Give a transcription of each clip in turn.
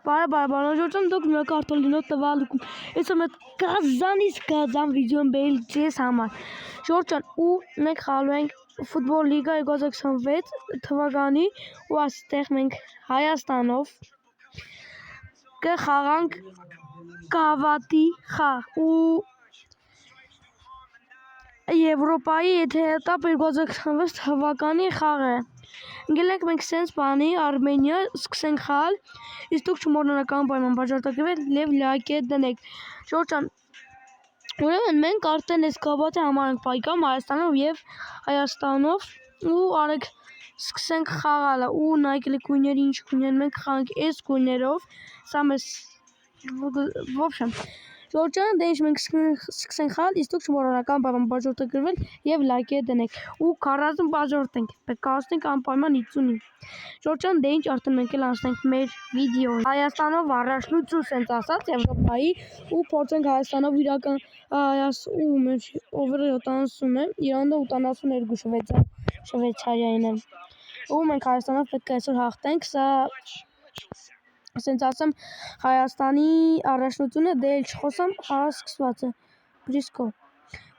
Բարաբարաբանոջոցում դուք նույնք արտոլինոտ տվալուքում ես եմ կազան վիդեոն բերել ձեզ համար Ժորջան ու մենք խաղալու ենք ֆուտբոլ լիգա 2026 թվականի ու այստեղ մենք Հայաստանով կխաղանք գավաթի խաղ ու Եվրոպայի եթերատապ 2026 թվականի խաղ է Ընկել ենք մենք սենց բանի Արմենիա սկսենք խաղալ իսկ դուք չմոռանաք անպայման բաժարտակվել և լայք դնեք Ժորջան Ուրեմն մենք արդեն այս գավաթը համար ենք պայքարում Հայաստանով ու արեք սկսենք խաղալը ու նայեք գույները ինչ գույներ մենք խաղանք այս գույներով սա մեզ Ժորջան դե ինչ մենք սկսենք խաղալ իսկ դուք չմոռանաք անպայման բաժարտակվել և լայք դնեք ու 40 բաժարտենք պետք է հասնենք անպայման 50-ի Ժորջան դե ինչ արդեն մենք էլ անցնենք մեր վիդեոյին Հայաստանով առաջնություն սենց ասած Եվրոպայի ու փորձենք Հայաստանով իրական ու մեր over 70 է Իրանը 82 Շվեյցարիային է ու մենք Հայաստանով պետք է այսօր հաղթենք սա Սենց ասեմ Հայաստանի առաջնությունը դե էլ չխոսամ խաղը սկսված է բրիսկո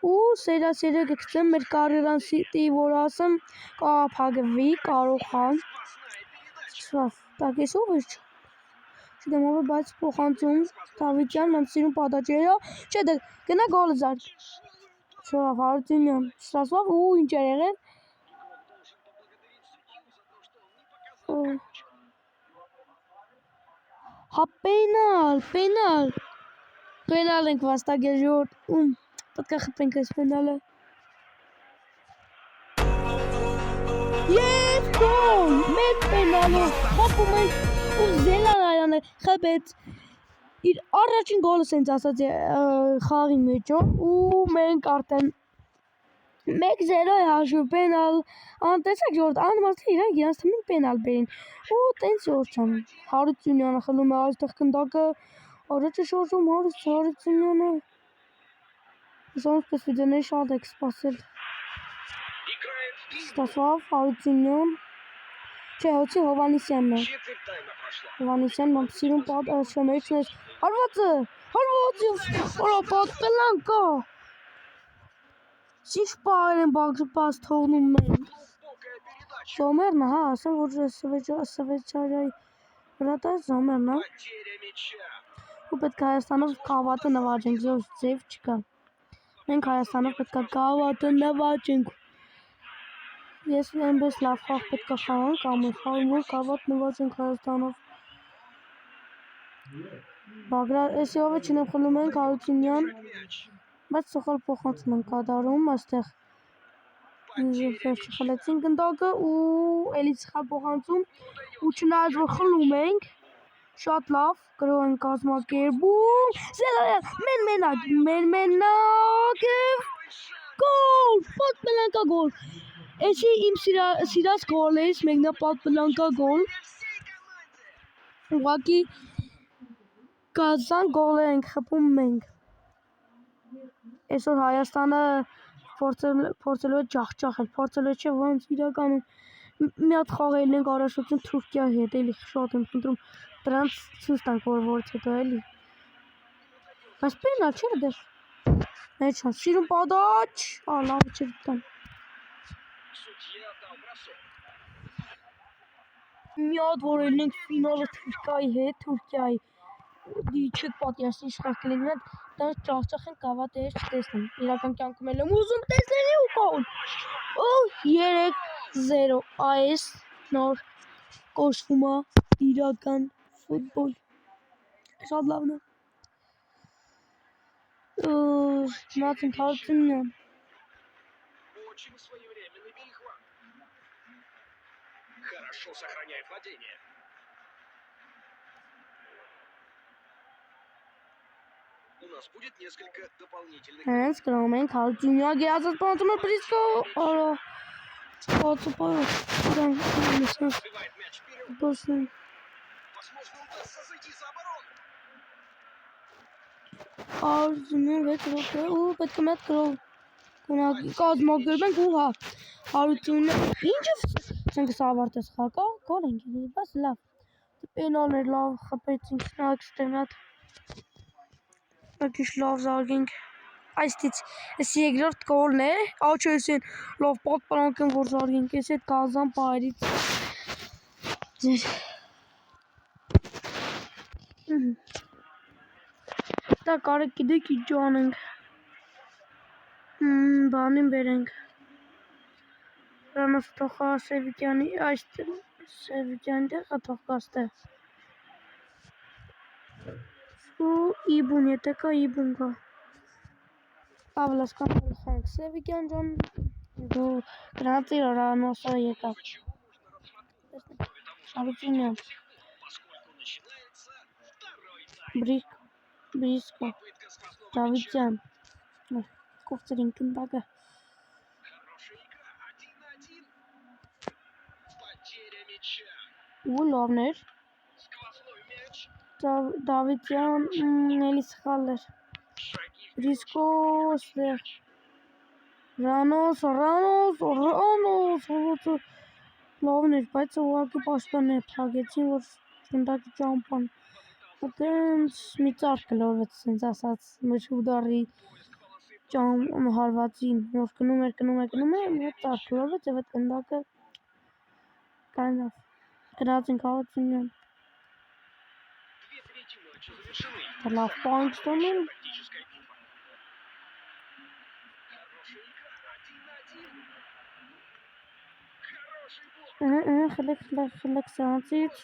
ու սերասերը գգծեմ մեր կարիերան սիտի որ ասեմ կապագվի կարող խաղ սկսված տակ ես ով էր չգիտեմ ով է բայց փոխանցում Դավիթյան եմ սիրում պատաճերա չէ դե գնա գոլը զարկ շորավ Հարությունյան ստացվավ ու ինչ էր եղել Հա պենալ ենք վաստակել ժորդ պետք է խփենք այս պենալը Եվ գոլ մեկ պենալով խփում ենք ու Զելանայանը խփեց իր առաջին գոլը սենց ասած խաղի մեջով ու մենք արդեն 1-0 է հաշվում պենալ անտեսակ ժորդ անմաստ իրանք իրանց թիմին պենալ բերին ու տենց Ժորջան Հարությունյանը խլում է այստեղ կնդակը առաջ է շարժում Հարությունյանը Ոնց վիդեոների շատ եք սպասել Ստասվավ Հարությունյան Չէ հոցի Հովանիսյանն է Հովանիսյանն եմ սիրում շեմերիչն ես հարվածը օրա պատ պելանկա Ինչ պահեր են բաս թողնում մենք Զոմերն է հա ասեմ որ Շվեյցարիայի վրա տա Զոմերն է ու պետք է Հայաստանով գավաթը նվաճենք ձև չկա մենք Հայաստանով պետք է գավաթը նվաճենք ես այնպես լավ խաղ պետք է խաղանք ամեն որ գավաթ նվաճենք Հայաստանով Բագրատ էսի ով է չնեմ խլում ենք Հարությունյան բայց սոխալ փոխանցում ենք կատարում այստեղ վերջի խլեցին գնդակը ու էլի սխալ փոխանցում ու չնայած որ խլում ենք շատ լավ գրող են կազմակերպում Զելանյան մենակ գոլ պատ պելանկա գոլ էսի իմ սիրած գոլերից մեկն է պատ պելանկա գոլ ուղղակի կազան գոլեր ենք խփում մենք Այսօր Հայաստանը փորձելու է ջախջախել, փորձելու է չէ ոնց իրականում մի հատ խաղել ենք առաջնություն Թուրքիայի հետ, էլի շատ եմ խնդրում դրանց ցույց տանք որ հետո էլի Բայց պենալ չէ դե Մեր չան սիրում պատաչ լավ չէ տան Մի հատ որ ելնենք ֆինալը Թուրքիայի չեք պատիասի իշխախ կլինի հետ դրանց ճախճախ են գավաթերից չտեսնեմ իրական կյանքում էլ եմ ուզում տեսնել ու գոլ ու 3-0 այս նոր կոչվում է իրական ֆուտբոլ շատ լավն է մատին Հարությունյան Хорошо сохраняет владение. У нас будет несколько дополнительных. Հենց գրում ենք Հարությունյա գիազած պանցում է բրիսկո օրա Сбивает мяч вперед. Բոսն Возможно, удастся зайти за оборону. Հարությունյանը վեճ ու պետք է մեծ գրով կազմակերպենք ու հա Հարությունյանը ինչը ցանկս ավարտես խաղը գոլ ենք բայց լավ Պենալներ լավ խփեցինք, նայեք ստենատ։ Ակիշ լավ զարգենք։ Այստից էս երկրորդ գոլն է, աչեսին լավ պատպրանք են որ զարգենք, էս այդ գազան պայրից։ Դա կարեք գիտեք ինչ անենք։ Բանին բերենք։ Ռանոս թողա Սևիկյանի այս Սևիկյանի տեղը թողկաստը։ Ու իբուն եթե կա իբուն կա։ Ավլասկան խենք Սևիկյան ջան դու գնացի Ռանոսը եկա։ Ավիճինյան։ Բրիսկո Դավիթյան կողծերին կնդակը ու լավներ Դավիթյան էլի սխալ էր Բրիսկո Ռանոս լավներ բայց ուղղակի պաշտպաններ փակեցին որ կնդակի ճամփան Այդենց մի ծառ կլորվեց, սենց ասած, միշ ուդարի հարվածին, որ կնում էր, մի ծառ կլորվեց և այդ կնդակը կայնավ, գնացինք Հարությունյան, լավ պանք ստանում, խլեք սանցից,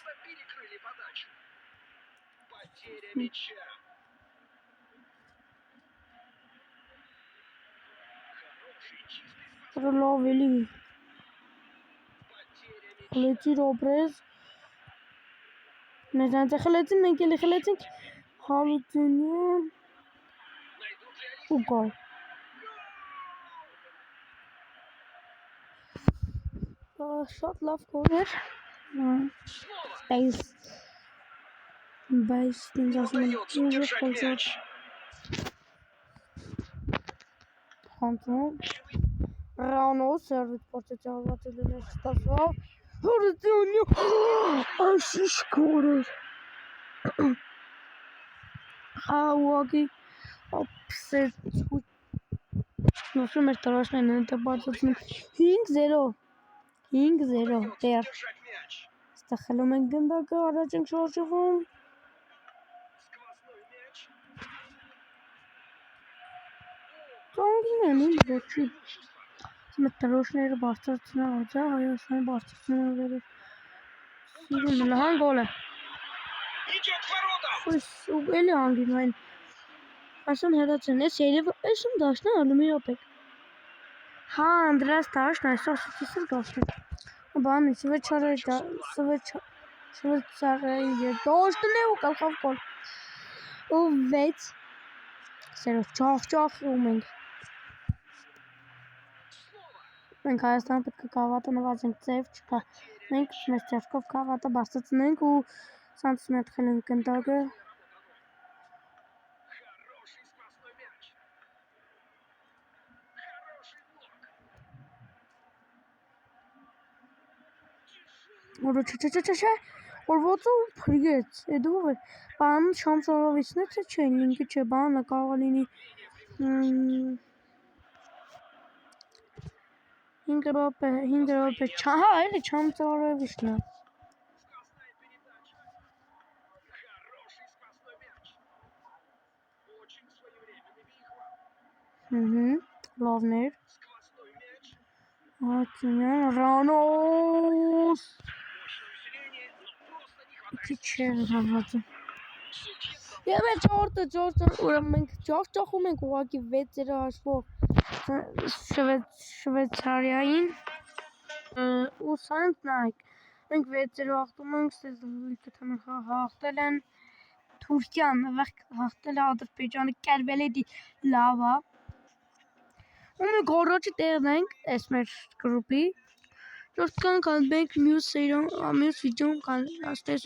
լավ էլի խլեցի ռոպրեզ մեզ անց է խլեցին, մենք էլի խլեցինք Հարությունյան ու գոլ շատ լավ գոլ էր բայց ինձ ասում են ինչ խլցոց խանցում Ռանոս սերվից պորտեց արված է լներ ստասվավ Հարությունյա աշիշ գոլ էր ուղղակի ապսեց նոսում էր տրաշներն են դա բարձացնում 5-0 դեր ստա խլում ենք գնդակը առաջ ենք շարժվում ծանգին են ինչ ոչի մետ տրոշները բարձրացնող աջա Հայաստանի բարձրացնող վերև սիրում էլ հան գոլ է ու էլի հանգին այն ասում հերացեն ես երև էսում դաշնա ալում է ապեք հա անդրաս դաշնա այսօր սիսր դաշնա բանի Շվեցարիա դաշնն է ու կալխավ գոլ ու 6 սերով ճախում ենք մենք Հայաստան պետք է կավատը նվազենք ձև չկա մենք մեզ ձևքով կավատը բարձրացնենք ու սանտիմետր խլենք կնդակը Որը չէ որոծու փրգեց էդու էր բան շամ շորովիցն է չէ ինքը չէ բանը կարող լինի 5 րոպե հա էլի չամ շորովիցն լավներ Հարությունյան Ռանոս Քիչ հարվածը Եվ է ճորտը ուրեմն մենք ճախում ենք ուղղակի 6-0 հաշվով Շվեցարիային ու սանտ նայք մենք 6-0 հաղթում ենք ստեզլիկը թմր հաղթել են Թուրքիան հաղթել է Ադրբեջանը կերվել է լավա ու մենք առաջի տեղն ենք այս մեր գրուպի Just can't make music on music don't can stay